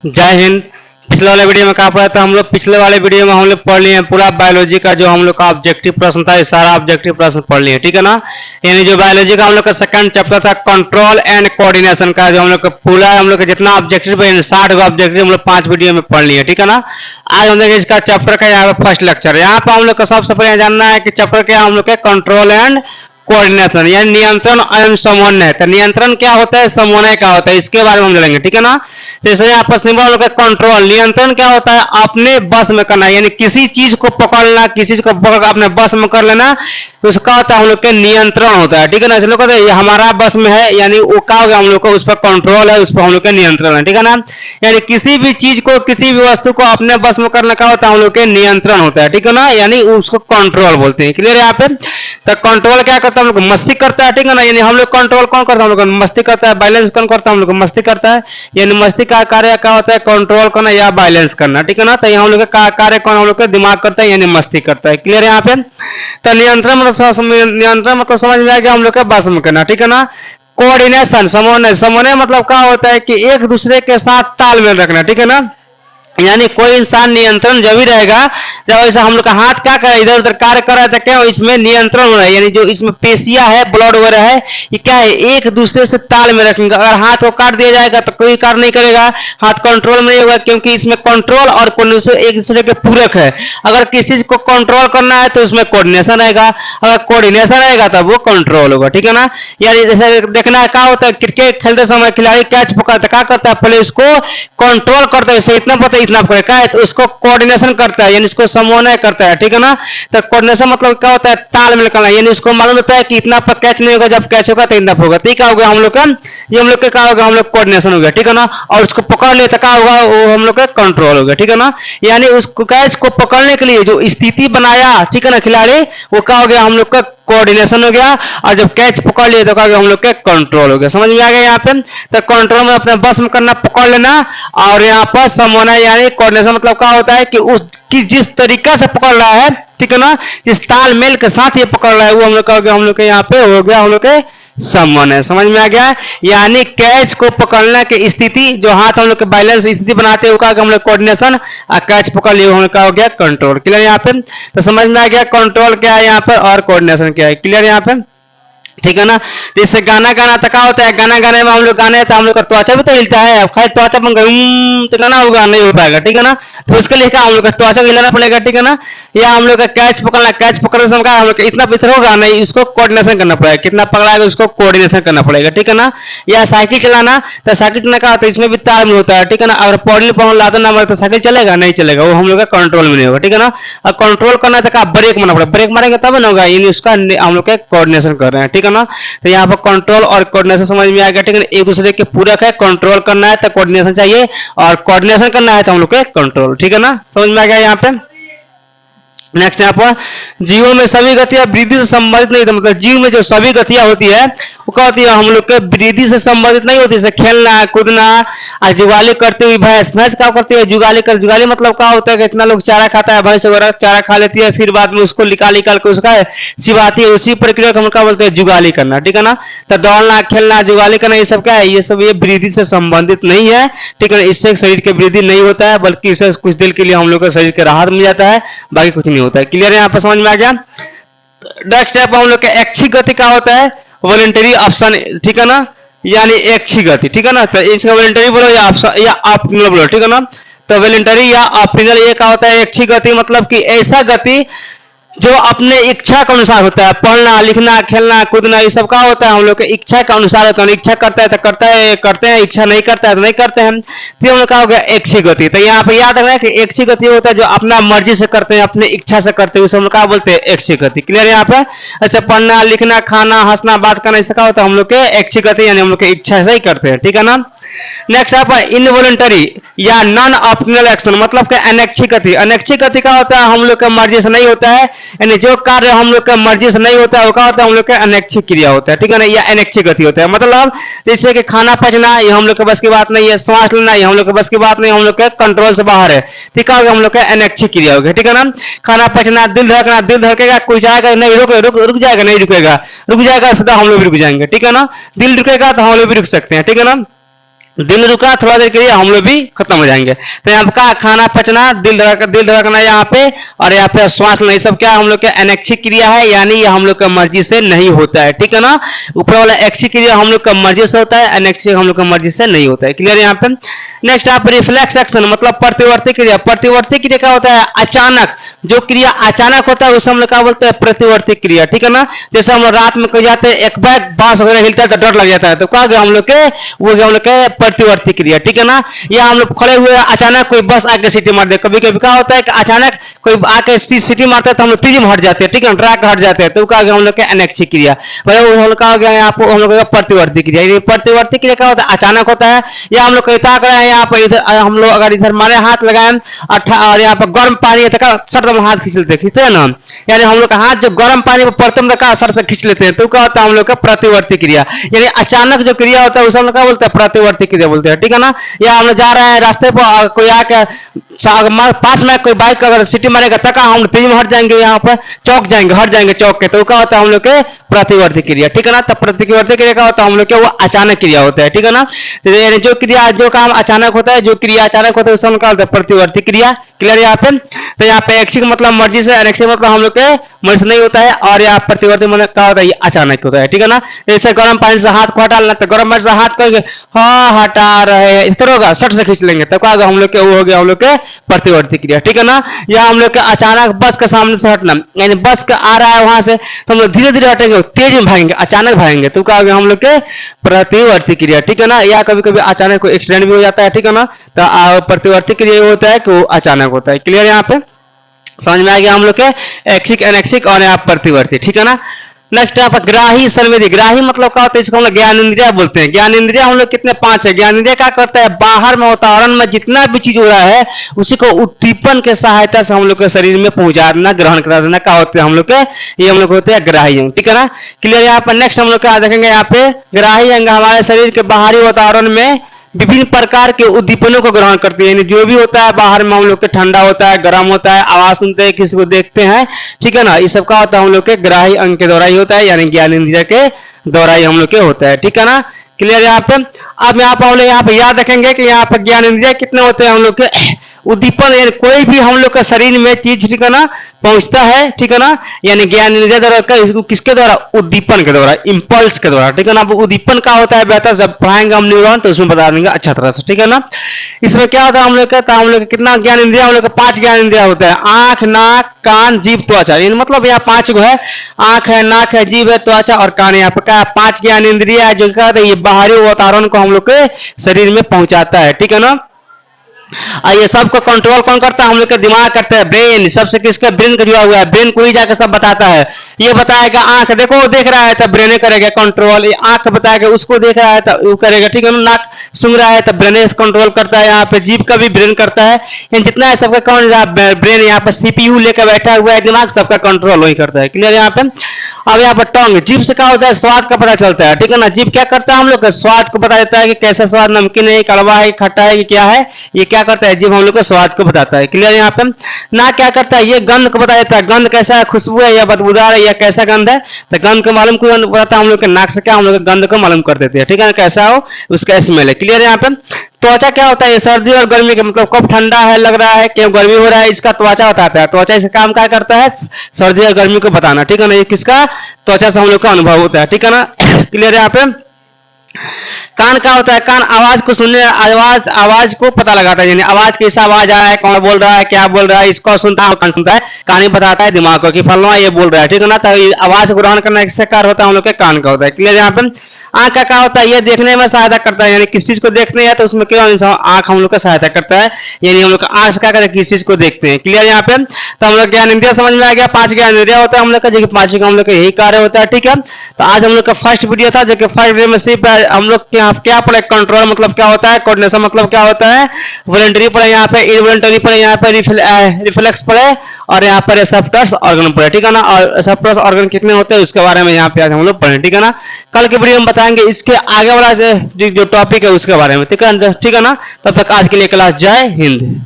जय हिंद। पिछले वाले वीडियो में कहा पड़ा था हम लोग, पिछले वाले वीडियो में हम लोग पढ़ लिए हैं पूरा बायोलॉजी का जो हम लोग का ऑब्जेक्टिव प्रश्न था, ये सारा ऑब्जेक्टिव प्रश्न पढ़ लिए, ठीक है ना। यानी जो बायोलॉजी का हम लोग का सेकंड चैप्टर था कंट्रोल एंड कोऑर्डिनेशन का, जो हम लोग का पूरा हम लोग का जितना ऑब्जेक्टिव है 60 ऑब्जेक्टिव हम लोग 5 वीडियो में पढ़ लिए, ठीक है ना। आज हम लोग इसका चैप्टर का यहाँ पे फर्स्ट लेक्चर है। यहाँ पर हम लोग का सबसे पहले जानना है कि चैप्टर क्या हम लोग के कंट्रोल एंड कोऑर्डिनेशन यानी नियंत्रण एवं समन्वय। तो नियंत्रण क्या होता है, समन्वय क्या होता है, इसके बारे में हम जानेंगे, ठीक है ना। जैसे आपस में कंट्रोल, नियंत्रण क्या होता है, अपने बस में करना, यानी किसी चीज को पकड़ना, किसी चीज को पकड़ अपने बस में कर लेना, उसका होता है हम लोग के नियंत्रण होता है, ठीक है ना। लोग कहते हैं ये हमारा बस में है, यानी वो क्या होगा, हम लोग को उस पर कंट्रोल है, उस पर हम लोग के नियंत्रण है, ठीक है ना। यानी किसी भी चीज को, किसी भी वस्तु को अपने बस में करने का होता है हम लोग के नियंत्रण होता है, ठीक है ना। यानी उसको कंट्रोल बोलते हैं, क्लियर है यहाँ पे। तो कंट्रोल क्या करता है, हम लोग मस्ती करता है, ठीक है ना। यानी हम लोग कंट्रोल कौन करता है, हम लोग मस्ती करता है। बैलेंस कौन करता है, हम लोग मस्ती करता है। यानी मस्ती का कार्य क्या होता है, कंट्रोल करना या बैलेंस करना, ठीक है ना। तो हम लोग का कार्य कौन, हम लोग के दिमाग करता है, यानी मस्ती करता है, क्लियर है यहाँ पे। तो नियंत्रण मतलब समझ में आ गया, हम लोग के बस में करना, ठीक है ना। कोऑर्डिनेशन, समन्वय, समन्वय मतलब क्या होता है कि एक दूसरे के साथ तालमेल रखना, ठीक है ना। यानी कोई इंसान नियंत्रण जब ही रहेगा जब ऐसा हम लोग का हाथ क्या करे, इधर उधर कार्य कर रहा है, तो क्या इसमें नियंत्रण हो रहा है। यानी जो इसमें पेशियां है, ब्लड वगैरह है, ये क्या है, एक दूसरे से ताल में रखेंगे। अगर हाथ को काट दिया जाएगा तो कोई कार्य नहीं करेगा, हाथ कंट्रोल में नहीं होगा, क्योंकि इसमें कंट्रोल और कोऑर्डिनेशन एक दूसरे के पूरक है। अगर किसी चीज को कंट्रोल करना है तो उसमें कोऑर्डिनेशन रहेगा, अगर कोऑर्डिनेशन रहेगा तब वो कंट्रोल होगा, ठीक है ना। यानी जैसे देखना है क्या होता है, क्रिकेट खेलते समय खिलाड़ी कैच पकड़ता है, क्या करता है, पहले उसको कंट्रोल करता है, इतना पता इतना पकड़े, क्या है, तो उसको कोऑर्डिनेशन करता है, यानी इसको समन्वय करता है, ठीक है ना। तो कोऑर्डिनेशन मतलब क्या होता है, तालमेल करना, यानी उसको मालूम होता है कि इतना पर कैच नहीं होगा, जब कैच होगा तो इतना होगा, ठीक है। हम लोग का ये हम लोग का क्या होगा, हम लोग कोऑर्डिनेशन हो गया, ठीक है ना। और उसको पकड़ ले तो क्या होगा, वो हम लोग का कंट्रोल हो गया, ठीक है ना। यानी उस कैच को पकड़ने के लिए जो स्थिति बनाया, ठीक है ना, खिलाड़ी, वो क्या हो गया, हम लोग का कोऑर्डिनेशन हो गया। और जब कैच पकड़ लिए तो क्या हम लोग के कंट्रोल हो गया, समझ में आ गया यहाँ पे। तो कंट्रोल में अपने बस में करना, पकड़ लेना। और यहाँ पर समन्वय यानी कोऑर्डिनेशन मतलब क्या होता है कि उस कि जिस तरीका से पकड़ रहा है, ठीक है ना, जिस तालमेल के साथ ये पकड़ रहा है, वो हम लोग का हम लोग के यहाँ पे हो गया हम लोग के समन्वय, समझ में आ गया। यानी कैच को पकड़ने की स्थिति, जो हाथ हम लोग के बैलेंस स्थिति बनाते हैं, हम लोग कोऑर्डिनेशन, और कैच पकड़ लिए हम लोग का हो गया कंट्रोल, क्लियर यहाँ पे। तो समझ में आ गया कंट्रोल क्या है यहाँ पर और कोऑर्डिनेशन क्या है, क्लियर यहाँ पे, ठीक है ना। जैसे गाना गाना तो क्या होता है, गाना गाने में हम लोग गाने तो हम लोग का त्वचा भी तो हिलता है, खाली त्वचा तो गाना होगा नहीं हो पाएगा, ठीक है ना। तो उसके लिए क्या हम लोग का त्वचा हिलाना पड़ेगा, ठीक है ना। या हम लोग का कैच पकड़ना, कैच पकड़ने समय हम लोग इतना भीतर होगा नहीं, इसको कोऑर्डिनेशन करना पड़ेगा, कितना पकड़ाएगा उसको कोऑर्डिनेशन करना पड़ेगा, ठीक है ना। या साइकिल चलाना, तो साइकिल चलाना का होता है, इसमें भी तालमेल होता है, ठीक है ना। अगर पौड़ी पर लादो ना मारे तो साइकिल चलेगा नहीं चलेगा, वो हम लोग का कंट्रोल में नहीं होगा, ठीक है ना। और कंट्रोल करना तो क्या ब्रेक मारना पड़ेगा, ब्रेक मारेंगे तब ना होगा, यानी उसका हम लोग का कोऑर्डिनेशन कर रहे हैं, ठीक है ना। तो यहाँ पर कंट्रोल और कोऑर्डिनेशन समझ में आ गया, ठीक है, एक दूसरे के पूरक है। कंट्रोल करना है तो कोऑर्डिनेशन चाहिए, और कोऑर्डिनेशन करना है तो हम लोग के कंट्रोल, ठीक है ना, समझ में आ गया यहाँ पे। नेक्स्ट यहाँ पर जीवों में सभी गतियां वृद्धि से संबंधित नहीं, मतलब जीव में जो सभी गतियां होती है वो क्या होती है, हम लोग के वृद्धि से संबंधित नहीं होती। जैसे खेलना, कूदना, और जुगाली करते हुए भैंस, भैंस क्या करती है, जुगाली कर, जुगाली मतलब क्या होता है कि इतना लोग चारा खाता है, भैंस वगैरह चारा खा लेती है, फिर बाद में उसको निकाल निकाल के उसका चिबाती है, उसी प्रक्रिया को हम क्या बोलते हैं, जुगाली करना, ठीक है ना। तो दौड़ना, खेलना, जुगाली करना, ये सब क्या है, ये सब ये वृद्धि से संबंधित नहीं है, ठीक है। इससे शरीर के वृद्धि नहीं होता है, बल्कि इससे कुछ देर के लिए हम लोग के शरीर के राहत मिल जाता है, बाकी कुछ नहीं होता है, क्लियर है यहाँ पर, समझ में आ गया। नेक्स्ट स्टेप हम लोग के ऐच्छिक गति क्या होता है, वॉलंटरी ऑप्शन, ठीक है ना। यानी ऐच्छिक गति, ठीक है ना। तो इसका वॉलंटरी बोलो या ऑप्शन या ऑप्शनल बोलो, ठीक है ना। तो वॉलंटरी या ऑप्शनल ये क्या होता है, ऐच्छिक गति मतलब कि ऐसा गति जो अपने इच्छा के अनुसार होता है। पढ़ना, लिखना, खेलना, कूदना, ये सब का होता है हम लोग के इच्छा के अनुसार होता है। इच्छा करता है तो करता है, करते हैं, इच्छा नहीं करता है तो नहीं करते हैं, तो हम लोग का हो गया ऐच्छिक गति। तो यहाँ पे याद रखना है कि ऐच्छिक गति होता है जो अपना मर्जी से करते हैं, अपने इच्छा से करते हैं, उसे हम लोग क्या बोलते हैं, ऐच्छिक गति, क्लियर है यहाँ पे। अच्छा, पढ़ना, लिखना, खाना, हंसना, बात करना, इसका होता है हम लोग के ऐच्छिक गति, यानी हम लोग के इच्छा से ही करते हैं, ठीक है ना। नेक्स्ट आप इनवॉलंटरी या नॉन ऑप्शनल एक्शन, मतलब क्या अनैच्छिक गति। अनैच्छिक गति का होता है हम लोग के मर्जी से नहीं होता है, यानी जो कार्य हम लोग के मर्जी से नहीं होता है वो क्या होता है, हम लोग के अनैच्छिक क्रिया होता है, ठीक है ना। या अनैच्छिक गति होता है, मतलब जैसे कि खाना पचना ये हम लोग के बस की बात नहीं है, श्वास लेना ये हम लोग के बस की बात नहीं, हम लोग के कंट्रोल से बाहर है, ठीक है, हम लोग का अनैच्छिक क्रिया होगी, ठीक है ना। खाना पचना, दिल धड़कना, दिल धड़केगा, कोई जाएगा नहीं, रुक जाएगा नहीं, रुकेगा, रुक जाएगा सदा हम लोग भी रुक जाएंगे, ठीक है ना। दिल रुकेगा तो हम लोग भी रुक सकते हैं, ठीक है ना। दिल रुका, थोड़ा देर के लिए हम लोग भी खत्म हो जाएंगे। तो यहाँ का खाना पचना, दिल धड़कना यहाँ पे, और यहाँ पे श्वास लेना, सब क्या हम लोग का अनैच्छिक क्रिया है, यानी ये हम लोग का मर्जी से नहीं होता है, ठीक है ना। ऊपर वाला ऐच्छिक क्रिया हम लोग का मर्जी से होता है, अनैच्छिक हम लोग का मर्जी से नहीं होता है। क्लियर यहाँ पे। नेक्स्ट आप रिफ्लेक्स एक्शन मतलब प्रतिवर्ती क्रिया। प्रतिवर्ती क्रिया क्या होता है? अचानक, जो क्रिया अचानक होता है उसे हम लोग क्या बोलते हैं? प्रतिवर्ती क्रिया, ठीक है ना। जैसे हम लोग रात में कहीं जाते हैं, एक बैग बांस वगैरह हिलता है तो डर लग जाता है, तो क्या गया हम लोग के, वो हम लोग के प्रतिवर्ती क्रिया, ठीक है ना। या हम लोग खड़े हुए अचानक कोई बस आके सीटी मार दे, कभी कभी क्या होता है कि अचानक कोई आके सीटी मारता है तो हम लोग तेजी में हट जाते हैं, ठीक है, ट्रैक हट जाते हैं, तो क्या गया हम लोग के अनैच्छिक क्रिया। हम लोग का हो गया यहाँ पर हम लोग का प्रतिवर्ती क्रिया। प्रतिवर्ती क्रिया क्या होता है? अचानक होता है। या हम लोग कहीं ताक रहे हैं, यहाँ पर इधर हम लोग अगर इधर मारे हाथ लगाए और यहाँ पर गर्म पानी है तो सर से हाथ खींचते हैं ना, यानी हम लोग का हाथ जो गर्म पानी में पड़ते हैं रखा सर से खींच लेते हैं, तो क्या होता है हम लोग का प्रतिवर्ती क्रिया। यानी अचानक जो क्रिया होता है उसे हम लोग क्या बोलते हैं? प्रतिवर्ती क्रिया बोलते हैं, ठीक है ना। या हम लोग जा रहे हैं रास्ते पर, कोई आके पास में कोई बाइक अगर सिटी मारेगा तक हम लोग तेजी में हट जाएंगे, यहाँ पर चौक जाएंगे, हट जाएंगे चौक के, तो क्या होता है हम लोग के प्रतिवर्ती क्रिया, ठीक है ना। तब प्रतिवर्ती क्रिया क्या होता है? हम लोग के वो अचानक क्रिया होता है, ठीक है ना। तो जो क्रिया जो काम अचानक होता है, जो क्रिया अचानक होता है उसे हम क्या बोलते हैं? प्रतिवर्ती क्रिया। क्लियर यहाँ पे। तो यहाँ पे ऐच्छिक मतलब मर्जी से, अनैच्छिक मतलब हम लोग के मर्जी से नहीं होता है, और यहाँ प्रतिवर्ती मतलब क्या होता है? ये अचानक होता है, ठीक है ना। जैसे गर्म पानी से हाथ को हटा लेना, तो गर्म पानी से हाथ करेंगे, हाँ हटा रहे हैं, इस तरह होगा, सट से खींच लेंगे, तब क्या होगा हम लोग के? वो हो गया हम लोग के प्रतिवर्ती क्रिया, ठीक है ना। या हम लोग के अचानक बस के सामने से हटना, यानी बस का आ रहा है वहां से, तो हम लोग धीरे धीरे हटेंगे, तेज में भागेंगे, अचानक भागेंगे, तो क्या होगा हम लोग के? प्रतिवर्ती क्रिया, ठीक है ना। या कभी कभी अचानक कोई एक्सीडेंट भी हो जाता है, ठीक है ना, तो प्रतिवर्ती क्रिया होता है कि वो अचानक होता है। क्लियर यहाँ पे समझ में आ गया हम लोग के ऐच्छिक, अनैच्छिक और यहाँ प्रतिवर्ती, ठीक है ना। नेक्स्ट यहाँ पर ग्राही संवेदी। ग्राही मतलब क्या होता है? इसको हम लोग ज्ञान इंद्रिया बोलते हैं। ज्ञान इंद्रिया हम लोग कितने? 5 है। ज्ञान इंद्रिया क्या करता है? बाहर में वातावरण में जितना भी चीज हो रहा है उसी को उद्दीपन के सहायता से हम लोग के शरीर में पहुंचा देना, ग्रहण करा देना, क्या होते हैं हम लोग के? ये हम लोग होते हैं ग्राही अंग, ठीक है ना। क्लियर यहाँ पर। नेक्स्ट हम लोग क्या देखेंगे यहाँ पे? ग्राही अंग हमारे शरीर के बाहरी वातावरण में विभिन्न प्रकार के उद्दीपनों को ग्रहण करती है, यानी जो भी होता है बाहर में हम लोग के, ठंडा होता है, गर्म होता है, आवाज सुनते हैं, किसी को देखते हैं, ठीक है ना, ये सब का होता है हम लोग के ग्राही अंग के द्वारा ही होता है, यानी ज्ञान इंद्रिय के द्वारा ही हम लोग के होता है, ठीक है ना। क्लियर यहाँ पे। अब यहाँ पर हम लोग यहाँ पे याद रखेंगे कि यहाँ पर ज्ञान इंद्रिय कितने होते हैं हम लोग के? उद्दीपन, यानी कोई भी हम लोग का शरीर में चीज, ठीक है ना, पहुंचता है, ठीक है ना, यानी ज्ञान इंद्रिय द्वारा, इसको किसके द्वारा? उद्दीपन के द्वारा, इंपल्स के द्वारा, ठीक है ना। उद्दीपन क्या होता है बेहतर जब पढ़ाएंगे हम न्यूरॉन तो उसमें बता देंगे अच्छा तरह से, ठीक है ना। इसमें क्या होता है हम लोग का? हम लोग कितना ज्ञान इंद्रिय? हम लोग का 5 ज्ञान इंद्रिय होता है, आंख, नाक, कान, जीभ, त्वचा, मतलब यहाँ 5 गो है, आंख है, नाक है, जीभ है, त्वचा और कान। यहाँ पर क्या? 5 ज्ञान इंद्रिय है, जो क्या होता है? ये बाहरी वातावरण को हम लोग के शरीर में पहुंचाता है, ठीक है ना। ये सबको कंट्रोल कौन करता है? हम लोग का दिमाग करता है, ब्रेन। सबसे किसका? ब्रेन का जुड़ा हुआ है, ब्रेन को ही जाकर सब बताता है। ये बताएगा आंख देखो देख रहा है तो ब्रेन करेगा कंट्रोल, ये आंख बताएगा उसको देख रहा है तो वो करेगा, ठीक है ना। नाक सुन रहा है तो ब्रेन कंट्रोल करता है, यहाँ पे जीभ का भी ब्रेन करता है, जितना है सबका कौन? ब्रेन यहाँ पर सीपीयू लेकर बैठा हुआ है, दिमाग सबका कंट्रोल वही करता है। क्लियर यहाँ पे। अब यहाँ पर टंग, जीभ से क्या होता है? स्वाद का पता चलता है, ठीक है ना। जीभ क्या करता है? हम लोग का स्वाद को बता देता है कि कैसा स्वाद, नमकीन है, कड़वा है, खट्टा है, क्या है, ये क्या करता है? जीभ हम लोग को स्वाद को बताता है। क्लियर यहाँ पे। नाक क्या करता है? ये गंध को बता देता है, गंध कैसा है, खुशबू है या बदबूदार है या कैसा गंध है, तो गंध को मालूम क्यों बताता है? हम लोग के नाक से क्या हम लोग गंध को मालूम कर देते हैं, ठीक है ना, कैसा हो उसका स्मेल है। क्लियर यहाँ पे। त्वचा क्या होता है? सर्दी और गर्मी के, मतलब कब ठंडा है लग रहा है, क्यों गर्मी हो रहा है, इसका त्वचा बताता है। त्वचा इसका काम क्या करता है? सर्दी और गर्मी को बताना, ठीक है ना। ये किसका? त्वचा से हम लोग का अनुभव होता है, ठीक है ना। क्लियर यहाँ पे। कान क्या होता है? कान आवाज को सुनने, आवाज को पता लगाता है, यानी आवाज कैसा आवाज आ रहा है, कौन बोल रहा है, क्या बोल रहा है, इसको सुनता है, कान सुनता है, कान ही बताता है दिमाग को कि फलना ये बोल रहा है, ठीक है ना। तो आवाज को ग्रहण करना किससे कार्य होता है? हम लोग के कान का होता है। क्लियर यहाँ पे। आंख का क्या होता है? ये देखने में सहायता करता है, यानी किस चीज को देखने है तो उसमें क्या आंख हम लोग का सहायता करता है, यानी हम लोग का आंख से क्या करते हैं? किस चीज को देखते हैं। क्लियर यहाँ पे। तो हम लोग ज्ञान इंद्रिय समझ में आ गया, 5 ज्ञान इंद्रिय होता है हम लोग का, जो कि 5 का हम लोग का यही कार्य होता है, ठीक है। तो आज हम लोग का फर्स्ट वीडियो था, जो कि फर्स्ट वीडियो में सिर्फ हम लोग क्या पढ़े? कंट्रोल मतलब क्या होता है, कोऑर्डिनेशन मतलब क्या होता है, वॉलंटरी पढ़े, यहाँ पे इनवॉलंटरी पढ़े, यहाँ पे रिफ्लेक्स पढ़े, और यहाँ पर रिसेप्टर्स ऑर्गन पढ़े, ठीक है ना। और रिसेप्टर्स ऑर्गन कितने होते हैं उसके बारे में यहाँ पे आज हम लोग पढ़े, ठीक है ना। कल के वीडियो में बताएंगे इसके आगे वाला जो टॉपिक है उसके बारे में, ठीक है ना। तब तक आज के लिए क्लास जय हिंद।